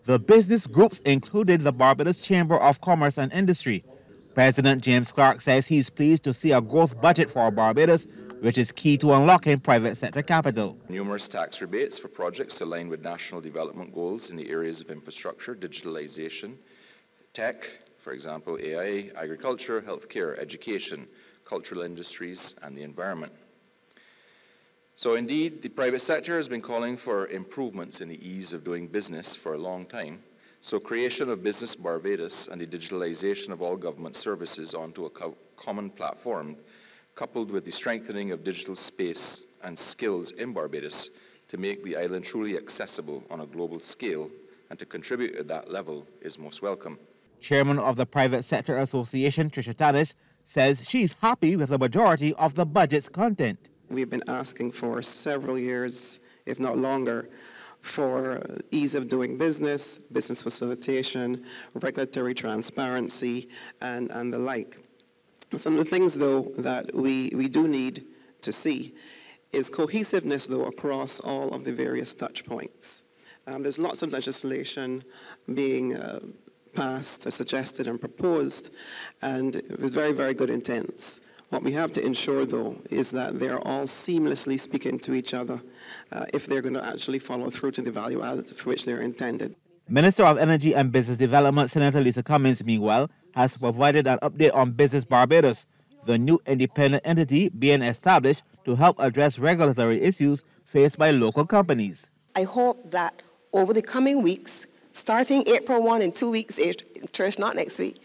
The business groups included the Barbados Chamber of Commerce and Industry. President James Clark says he's pleased to see a growth budget for Barbados, which is key to unlocking private sector capital. Numerous tax rebates for projects aligned with national development goals in the areas of infrastructure, digitalization, tech, for example, AI, agriculture, healthcare, education, cultural industries, and the environment. So indeed, the private sector has been calling for improvements in the ease of doing business for a long time. So creation of Business Barbados and the digitalization of all government services onto a common platform, coupled with the strengthening of digital space and skills in Barbados to make the island truly accessible on a global scale and to contribute at that level is most welcome. Chairman of the Private Sector Association, Trisha Tannis, says she's happy with the majority of the budget's content. We've been asking for several years, if not longer, for ease of doing business, business facilitation, regulatory transparency, and the like. Some of the things, though, that we do need to see is cohesiveness, though, across all of the various touch points. There's lots of legislation being passed, suggested, and proposed, and with very, very good intents. What we have to ensure, though, is that they're all seamlessly speaking to each other if they're going to actually follow through to the value added for which they're intended. Minister of Energy and Business Development, Senator Lisa Cummins, meanwhile, has provided an update on Business Barbados, the new independent entity being established to help address regulatory issues faced by local companies. I hope that over the coming weeks, starting April 1 in 2 weeks, Trish, not next week,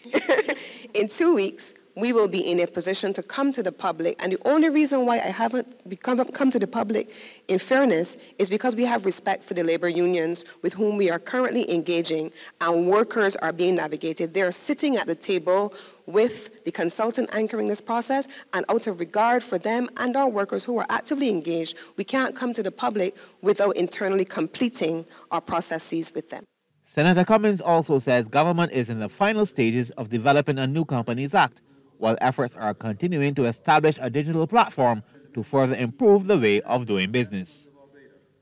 in 2 weeks, we will be in a position to come to the public. And the only reason why I haven't come to the public, in fairness, is because we have respect for the labor unions with whom we are currently engaging, and workers are being navigated. They are sitting at the table with the consultant anchoring this process, and out of regard for them and our workers who are actively engaged, we can't come to the public without internally completing our processes with them. Senator Cummins also says government is in the final stages of developing a new Companies Act, while efforts are continuing to establish a digital platform to further improve the way of doing business.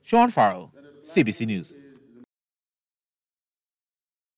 Sean Farrell, CBC News.